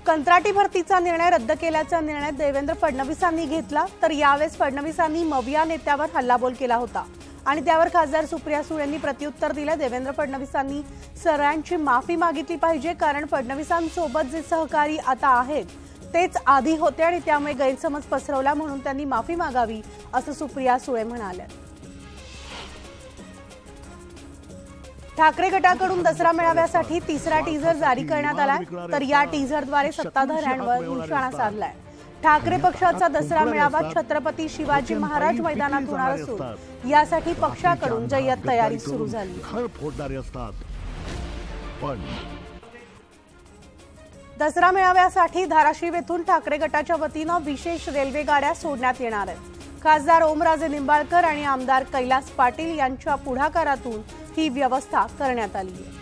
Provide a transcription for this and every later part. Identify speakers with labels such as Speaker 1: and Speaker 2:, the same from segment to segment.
Speaker 1: कंत्राटी भरतीचा निर्णय रद्द केल्याचा निर्णय देवेंद्र फडणवीसांनी घेतला, तर यावेळेस फडणवीसांनी मविया नेत्यावर हल्लाबोल केला होता आणि त्यावर खासदार सुप्रिया सुळेंनी प्रत्युत्तर दिले। देवेंद्र फडणवीसांनी सर्वांची माफी मागितली पाहिजे, कारण फडणवीसांसोबत जे सहकारी आता आहेत तेच आधी होते आणि त्यामुळे गैरसमज पसरवला, म्हणून त्यांनी माफी मागावी असं सुप्रिया सुळे म्हणाल्या। ठाकरे गटाकडून दसरा मेळाव्यासाठी तिसरा टीझर जारी करण्यात आलाय, तर या टीझरद्वारे सत्ताधाऱ्यांवर निशाणा साधलाय। ठाकरे पक्षाचा दसरा मेळावा छत्रपती शिवाजी महाराज मैदानात होणार असून यासाठी पक्षाकडून जय्यत तयारी सुरू झाली। दसरा मेळाव्यासाठी धाराशिव येथून ठाकरे गटाच्या वतीनं विशेष रेल्वे गाड्या सोडण्यात येणार आहेत। खासदार ओमराजे निंबाळकर आणि आमदार कैलास पाटील यांच्या पुढाकारातून ही व्यवस्था करण्यात आली आहे।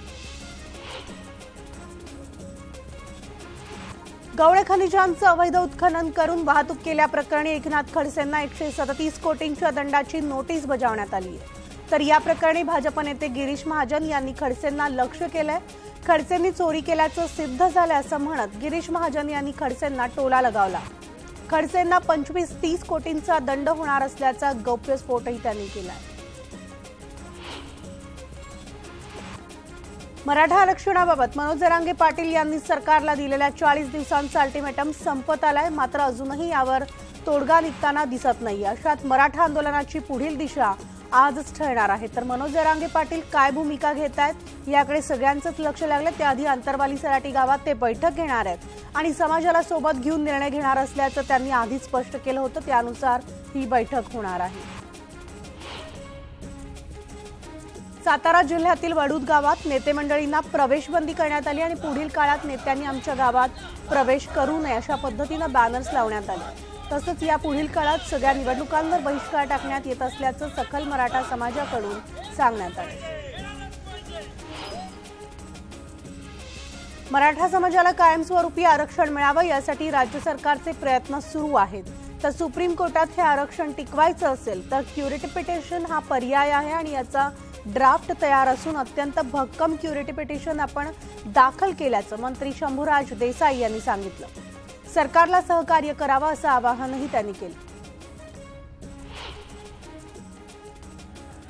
Speaker 1: गौण खनिजांचं अवैध उत्खनन करून वाहतूक केल्याप्रकरणी एकनाथ खडसेंना 137 कोटींच्या दंडाची नोटीस बजावण्यात आली आहे। तर या प्रकरणी भाजप नेते गिरीश महाजन यांनी खडसेंना लक्ष्य केलंय। खडसेंनी चोरी केल्याचं सिद्ध झालं असं म्हणत गिरीश महाजन यांनी खडसेंना टोला लगावला। खडसेंना 25-30 कोटींचा दंड होणार असल्याचा गौप्यस्फोटही त्यांनी केलाय। मराठा आरक्षणाबाबत मनोज जरांगे पाटील यांनी सरकारला दिलेल्या 40 दिवसांचा अल्टिमेटम संपत आलाय, मात्र अजूनही यावर तोडगा निघताना दिसत नाही। अशात मराठा आंदोलनाची पुढील दिशा आजच ठरणार आहे। तर मनोज जरांगे पाटील काय भूमिका घेत आहेत याकडे सगळ्यांचंच लक्ष लागलं। त्याआधी अंतरवाली सराटी गावात ते बैठक घेणार आहेत आणि समाजाला सोबत घेऊन निर्णय घेणार असल्याचं त्यांनी आधीच स्पष्ट केलं होतं, त्यानुसार ही बैठक होणार आहे। सातारा जिल्ह्यातील वडूद गावात नेते मंडळींना प्रवेशबंदी करण्यात आली आणि पुढील काळात नेत्यांनी आमच्या गावात प्रवेश करू नये अशा पद्धतीने बॅनर्स लावण्यात आले। तसंच या पुढील काळात सगळ्या निवडणुकांवर बहिष्कार टाकण्यात येत असल्याचं सखल मराठा समाजाकडून सांगण्यात आलं। मराठा समाजाला कायमस्वरूपी आरक्षण मिळावं यासाठी राज्य सरकारचे प्रयत्न सुरू आहेत। तर सुप्रीम कोर्टात हे आरक्षण टिकवायचं असेल तर क्युरेटिव्ह पिटिशन हा पर्याय आहे आणि याचा ड्राफ्ट तयार असून अत्यंत भक्कम क्युरेटिव्ह पिटिशन आपण दाखल केल्याचं मंत्री शंभूराज देसाई यांनी सांगितलं। सरकारला सहकार्य करावं असं आवाहनही त्यांनी केलं।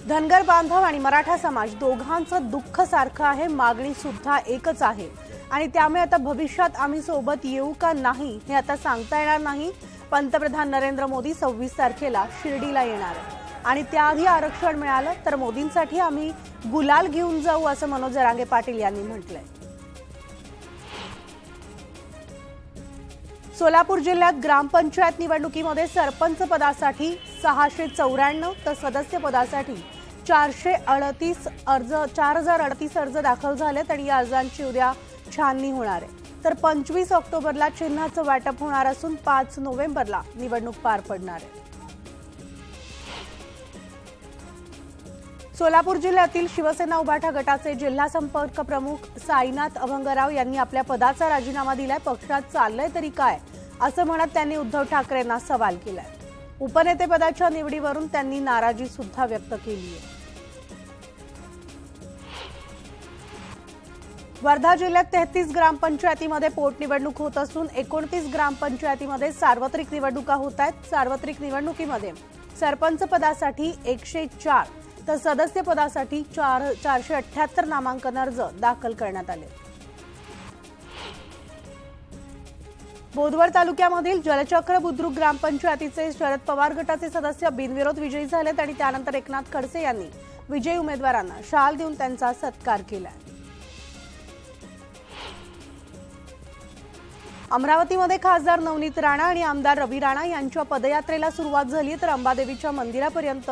Speaker 1: धनगर बांधव आणि मराठा समाज दोघांचं दुःख सारखं आहे, मागणी सुद्धा एकच आहे आणि त्यामुळे आता भविष्यात आम्ही सोबत येऊ का नाही हे आता सांगता येणार नाही। पंतप्रधान नरेंद्र मोदी 26 तारखेला शिर्डीला येणार आहेत आणि त्याआधी आरक्षण मिळालं तर मोदींसाठी आम्ही गुलाल घेऊन जाऊ असं मनोज जरांगे पाटील यांनी म्हटलंय। सोलापूर जिल्ह्यात ग्रामपंचायत निवडणुकीमध्ये सरपंच पदासाठी 694 तर सदस्य पदासाठी 4038 अर्ज दाखल झालेत आणि या अर्जांची उद्या छाननी होणार आहे। तर 25 ऑक्टोबरला चिन्हाचं वाटप होणार असून 5 नोव्हेंबरला निवडणूक पार पडणार आहे। सोलापूर जिल्ह्यातील शिवसेना उभाटा गटाचे जिल्हा संपर्क प्रमुख साईनाथ अभंगराव यांनी आपल्या पदाचा राजीनामा दिलाय। पक्षात चाललंय तरी काय असं म्हणत त्यांनी उद्धव ठाकरेंना सवाल केलाय। उपनेतेपदाच्या निवडीवरून त्यांनी नाराजी सुद्धा व्यक्त केली आहे। वर्धा जिल्ह्यात 33 ग्रामपंचायतीमध्ये पोटनिवडणूक होत असून 29 ग्रामपंचायतीमध्ये सार्वत्रिक निवडणुका होत आहेत। सार्वत्रिक निवडणुकीमध्ये सरपंच पदासाठी 104 तर सदस्य पदासाठी 478 नामांकन अर्ज दाखल करण्यात आले। बोदवड तालुक्यामधील जलचक्र बुद्रुक ग्रामपंचायतीचे शरद पवार गटाचे सदस्य बिनविरोध विजयी झालेत आणि त्यानंतर एकनाथ खडसे यांनी विजयी उमेदवारांना शाल देऊन त्यांचा सत्कार केला। अमरावतीमध्ये खासदार नवनीत राणा आणि आमदार रवी राणा यांच्या पदयात्रेला सुरुवात झाली, तर अंबादेवीच्या मंदिरापर्यंत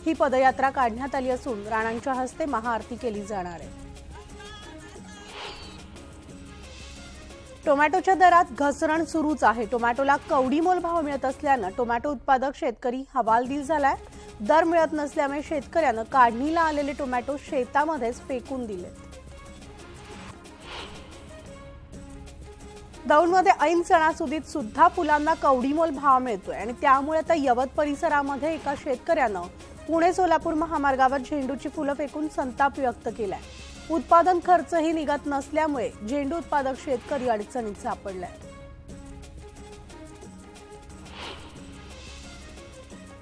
Speaker 1: ही पदयात्रा काढण्यात आली असून राणांच्या हस्ते महाआरती केली जाणार आहे। टोमॅटोच्या दरात घसरण सुरूच आहे। टोमॅटोला कवडीमोल भाव मिळत असल्यानं टोमॅटो उत्पादक शेतकरी हवालदिल झालाय। दर मिळत नसल्यामुळे शेतकऱ्यानं काढणीला आलेले टोमॅटो शेतामध्येच फेकून दिले। दौंडमध्ये ऐन सणासुदीत सुद्धा फुलांना कवडीमोल भाव मिळतोय आणि त्यामुळे आता यवत परिसरामध्ये एका शेतकऱ्यानं पुणे सोलापूर महामार्गावर झेंडूची फुलं फेकून संताप व्यक्त केलाय। उत्पादन खर्चही निघत नसल्यामुळे झेंडू उत्पादक शेतकरी अडचणीत सापडलाय।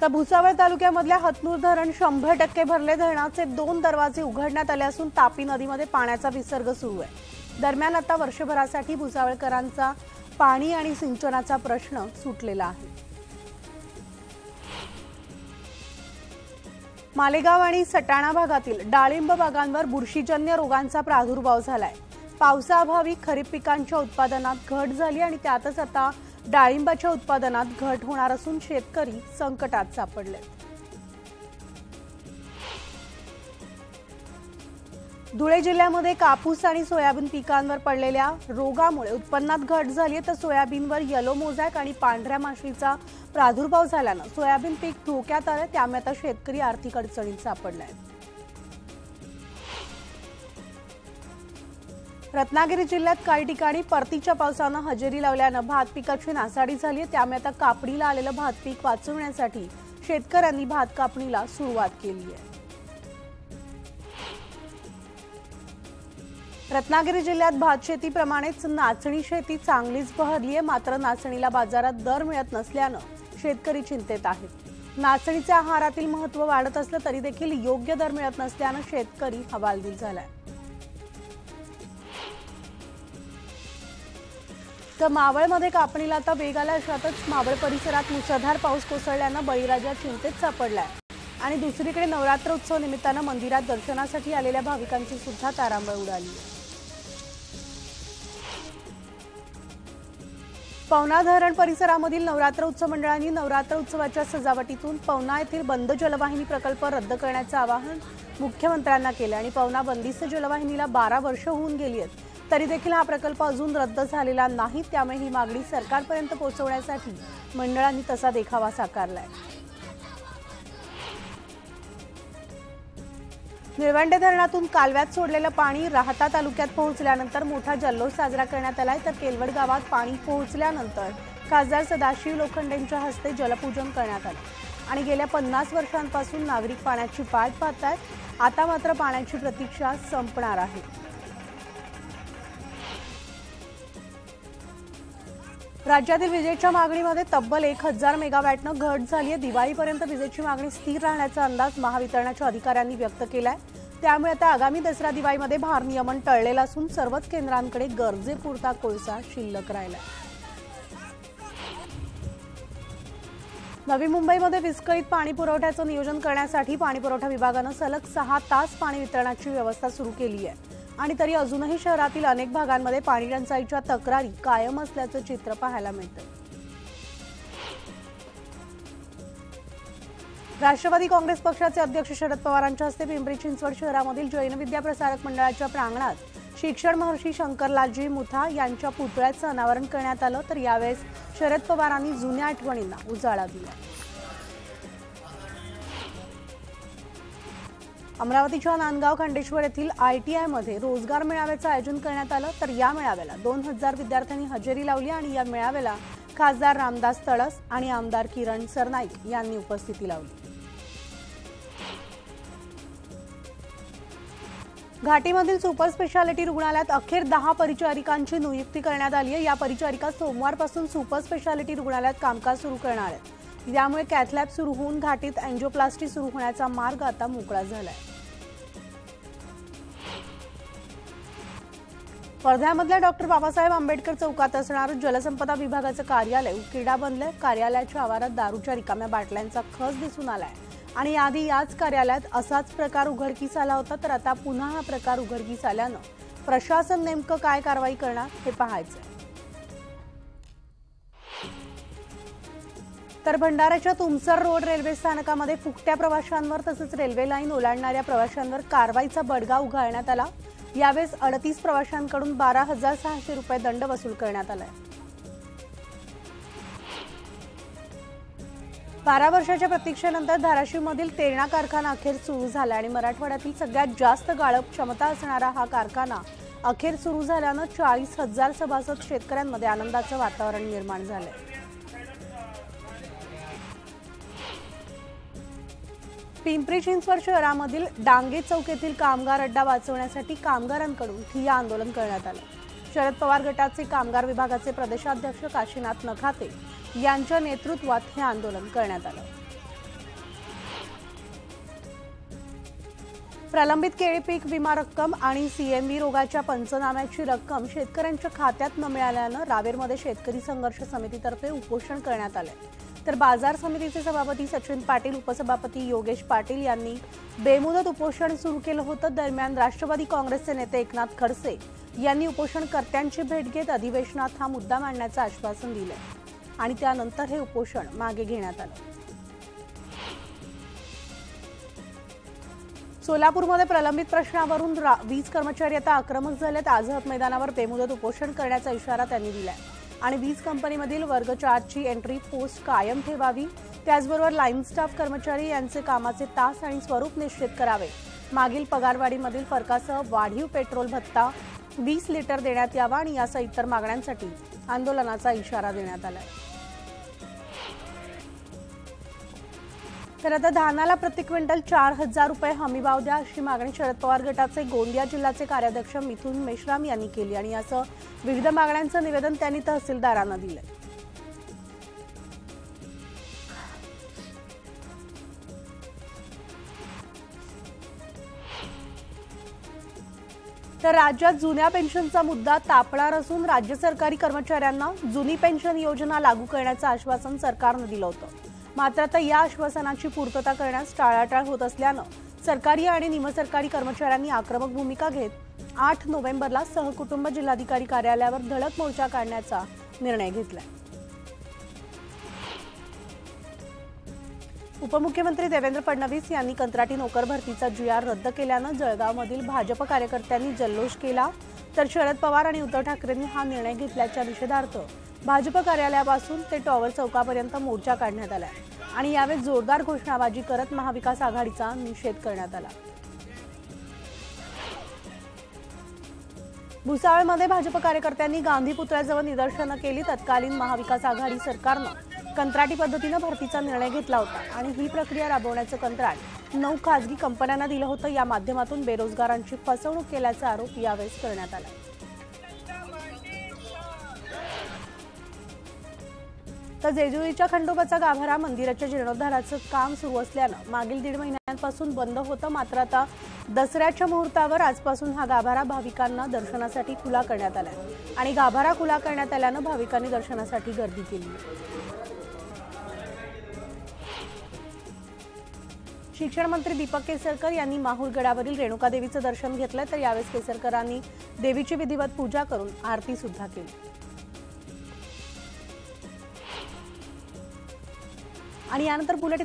Speaker 1: तर भुसावळ तालुक्यामधल्या हतनूर धरण 100% भरले. धरणाचे 2 दरवाजे उघडण्यात आले असून तापी नदीमध्ये पाण्याचा विसर्ग सुरू आहे. दरम्यान आता वर्षभरासाठी भुसावळकरांचा पाणी आणि सिंचनाचा प्रश्न सुटलेला आहे. मालेगाव आणि सटाणा भागातील डाळिंब बागांवर बुरशीजन्य रोगांचा प्रादुर्भाव झालाय. पावसाअभावी खरीप पिकांच्या उत्पादनात घट झाली आणि त्यातच आता डाळिंबाच्या उत्पादनात घट होणार असून शेतकरी संकटात सापडले. धुळे जिल्ह्यामध्ये कापूस आणि सोयाबीन पिकांवर पडलेल्या रोगामुळे उत्पन्नात घट झाली आहे. तर सोयाबीनवर येलो मोझॅक आणि पांढऱ्या माशीचा प्रादुर्भाव झाल्यानं सोयाबीन पीक धोक्यात आलं. त्यामुळे आता शेतकरी आर्थिक अडचणीत सापडले आहेत. रत्नागिरी जिल्ह्यात काही ठिकाणी परतीच्या पावसानं हजेरी लावल्यानं भात पिकाची नासाडी झाली आहे. त्यामुळे आता कापणीला आलेलं भात पीक वाचवण्यासाठी शेतकऱ्यांनी भात कापणीला सुरुवात केली आहे. रत्नागिरी जिल्ह्यात भात शेतीप्रमाणेच नाचणी शेती चांगलीच बहरली आहे. मात्र नाचणीला बाजारात दर मिळत नसल्यानं शेतकरी चिंतेत आहेत. नाचणीच्या आहारातील महत्त्व वाढत असलं तरी देखील योग्य दर मिळत नसल्यानं शेतकरी हवालदिल झालाय. तर मावळमध्ये कापणीला आता वेग आला. अशातच मावळ परिसरात मुसळधार पाऊस कोसळल्यानं बळीराजा चिंतेत सापडलाय. आणि दुसरीकडे नवरात्र उत्सव निमित्तानं मंदिरात दर्शनासाठी आलेल्या भाविकांची सुद्धा तारांबळ उडाली. पवना धरण परिसरामधील नवरात्र उत्सव मंडळांनी नवरात्र उत्सवाच्या सजावटीतून पवना येथील बंद जलवाहिनी प्रकल्प रद्द करण्याचं आवाहन मुख्यमंत्र्यांना केलं. आणि पवना बंदिस्त जलवाहिनीला 12 वर्ष होऊन गेली आहेत तरी देखील हा प्रकल्प अजून रद्द झालेला नाही. त्यामुळे ही मागणी सरकारपर्यंत पोहोचवण्यासाठी मंडळांनी तसा देखावा साकारलाय. निळवंडे धरणातून कालव्यात सोडलेलं पाणी राहता तालुक्यात पोहोचल्यानंतर मोठा जल्लोष साजरा करण्यात आलाय. तर केलवड गावात पाणी पोहोचल्यानंतर खासदार सदाशिव लोखंडेंच्या हस्ते जलपूजन करण्यात आलं. आणि गेल्या 50 वर्षांपासून नागरिक पाण्याची वाट पाहतायत. आता मात्र पाण्याची प्रतीक्षा संपणार आहे. राज्यातील विजेच्या मागणीमध्ये तब्बल 1000 मेगावॅटनं घट झाली आहे. दिवाळीपर्यंत विजेची मागणी स्थिर राहण्याचा अंदाज महावितरणाच्या अधिकाऱ्यांनी व्यक्त केलाय. त्यामुळे आता आगामी दसरा दिवाळीमध्ये भारनियमन टळलेलं असून सर्वच केंद्रांकडे गरजेपुरता कोळसा शिल्लक राहिलाय. नवी मुंबईमध्ये विस्कळीत पाणी पुरवठ्याचं नियोजन करण्यासाठी पाणीपुरवठा विभागानं सलग 6 तास पाणी वितरणाची व्यवस्था सुरू केली आहे. आणि तरी अजूनही शहरातील अनेक भागांमध्ये पाणी टंचाईच्या तक्रारी कायम असल्याचं चित्र पाहायला मिळतं. राष्ट्रवादी काँग्रेस पक्षाचे अध्यक्ष शरद पवारांच्या हस्ते पिंपरी चिंचवड शहरामधील जैन विद्या प्रसारक मंडळाच्या प्रांगणात शिक्षण महर्षी शंकरलालजी मुथा यांच्या पुतळ्याचं अनावरण करण्यात आलं. तर यावेळेस शरद पवारांनी जुन्या आठवणींना उजाळा दिला. अमरावतीच्या नांदगाव खंडेश्वर येथील ITI मध्ये रोजगार मेळाव्याचं आयोजन करण्यात आलं. तर या मेळाव्याला 2000 विद्यार्थ्यांनी हजेरी लावली. आणि या मेळाव्याला खासदार रामदास तळस आणि आमदार किरण सरनाईक यांनी उपस्थिती लावली. घाटीमधील सुपर स्पेशालिटी रुग्णालयात अखेर 10 परिचारिकांची नियुक्ती करण्यात आली आहे. या परिचारिका सोमवारपासून सुपर स्पेशालिटी रुग्णालयात कामकाज सुरू करणार आहेत. यामुळे कॅथलॅब सुरू होऊन घाटीत अँजिओप्लास्टी सुरू होण्याचा मार्ग आता मोकळा झालाय. वर्ध्यामधल्या डॉक्टर बाबासाहेब आंबेडकर चौकात असणारं जलसंपदा विभागाचं कार्यालय उकिरडा बनलंय. कार्यालयाच्या आवारात दारूच्या रिकाम्या बाटल्यांचा खच दिसून आलाय. आणि आधी याच कार्यालयात असाच प्रकार उघडकीस आला होता. तर आता पुन्हा हा प्रकार उघडकीस आल्यानं प्रशासन नेमकं काय कारवाई करणार हे पाहायचंय. तर भंडाऱ्याच्या तुमसर रोड रेल्वे स्थानकामध्ये फुकट्या प्रवाशांवर तसंच रेल्वे लाईन ओलांडणाऱ्या प्रवाशांवर कारवाईचा बडगा उगारण्यात आला. यावेळेस 38 प्रवाशांकडून 12,600 रुपये दंड वसूल करण्यात आलाय. 12 वर्षाच्या प्रतीक्षेनंतर धाराशिवमधील तेरणा कारखाना अखेर सुरू झाला. आणि मराठवाड्यातील सगळ्यात जास्त गाळप क्षमता असणारा हा कारखाना अखेर सुरू झाल्यानं 40,000 सभासद शेतकऱ्यांमध्ये आनंदाचं वातावरण निर्माण झालंय. पिंपरी चिंचवड शहरामधील डांगे चौक येथील कामगार अड्डा वाचवण्यासाठी कामगारांकडून ठिय्या आंदोलन करण्यात आलं. शरद पवार गटाचे कामगार विभागाचे प्रदेशाध्यक्ष काशीनाथ नखाते यांच्या नेतृत्वात हे आंदोलन करण्यात आलं. प्रलंबित केळी पीक विमा रक्कम आणि सीएमव्ही रोगाच्या पंचनाम्याची रक्कम शेतकऱ्यांच्या खात्यात न मिळाल्यानं रावेरमध्ये शेतकरी संघर्ष समितीतर्फे उपोषण करण्यात आले। तर बाजार समितीचे सभापती सचिन पाटील, उपसभापती योगेश पाटील यांनी बेमुदत उपोषण सुरू केलं होतं। दरम्यान राष्ट्रवादी काँग्रेसचे नेते एकनाथ खडसे यांनी उपोषणकर्त्यांची भेट घेत अधिवेशनात हा मुद्दा मांडण्याचं आश्वासन दिले आणि त्यानंतर हे उपोषण मागे घेण्यात आलं। सोलापूरमध्ये प्रलंबित प्रश्नावरून वीज कर्मचारी आता आक्रमक झालेत। आझाद मैदानावर बेमुदत उपोषण करण्याचा इशारा त्यांनी दिलाय आणि वीज कंपनीमधील वर्ग 4 ची एंट्री पोस्ट कायम ठेवावी। त्याचबरोबर लाईन स्टाफ कर्मचारी यांचे कामाचे तास आणि स्वरूप निश्चित करावे। मागील पगारवाढीमधील फरकासह वाढीव पेट्रोल भत्ता 20 लिटर देण्यात यावा आणि यासह इतर मागण्यांसाठी आंदोलनाचा इशारा देण्यात आलाय। तर आता धानाला प्रति क्विंटल 4,000 रुपये हमीभाव द्या अशी मागणी शरद पवार गटाचे गोंदिया जिल्ह्याचे कार्याध्यक्ष मिथुन मेश्राम यांनी केली आणि यासह विविध मागण्यांचं निवेदन त्यांनी तहसीलदारांना दिले। तर राज्यात जुन्या पेन्शनचा मुद्दा तापणार असून राज्य सरकारी कर्मचाऱ्यांना जुनी पेन्शन योजना लागू करण्याचं आश्वासन सरकारनं दिलं होतं। मात्र आता या आश्वासनाची पूर्तता करण्यास टाळाटाळ होत असल्यानं सरकारी आणि निमसरकारी कर्मचाऱ्यांनी आक्रमक भूमिका घेत 8 नोव्हेंबरला सहकुटुंब जिल्हाधिकारी कार्यालयावर धडक मोर्चा काढण्याचा निर्णय घेतलाय। उपमुख्यमंत्री देवेंद्र फडणवीस यांनी कंत्राटी नोकर भरतीचा GR रद्द केल्यानं जळगावमधील भाजप कार्यकर्त्यांनी जल्लोष केला। तर शरद पवार आणि उद्धव ठाकरेंनी हा निर्णय घेतल्याच्या निषेधार्थ भाजप कार्यालयापासून ते टॉवर चौकापर्यंत मोर्चा काढण्यात आला आणि यावेळी जोरदार घोषणाबाजी करत महाविकास आघाडीचा निषेध करण्यात आला। भुसावळमध्ये भाजप कार्यकर्त्यांनी गांधी पुतळ्याजवळ निदर्शनं केली। तत्कालीन महाविकास आघाडी सरकारनं कंत्राटी पद्धतीनं भरतीचा निर्णय घेतला होता आणि ही प्रक्रिया राबवण्याचं कंत्राट 9 खासगी कंपन्यांना दिलं होतं। या माध्यमातून बेरोजगारांची फसवणूक केल्याचा आरोप यावेळी करण्यात आला। तर जेजुरीच्या खंडोबाचा गाभारा मंदिराच्या जीर्णोद्धाराचं काम सुरू असल्यानं मागील 1.5 महिन्यांपासून बंद होतं। मात्र आता दसऱ्याच्या मुहूर्तावर आजपासून हा गाभारा भाविकांना दर्शनासाठी खुला करण्यात आला आणि गाभारा खुला करण्यात आल्यानं भाविकांनी दर्शनासाठी गर्दी केली। शिक्षण मंत्री दीपक केसरकर यांनी माहूर गडावरील रेणुका देवीचं दर्शन घेतलं। तर यावेळी केसरकरांनी देवीची विधिवत पूजा करून आरती सुद्धा केली आणि यानंतर बुलेटिन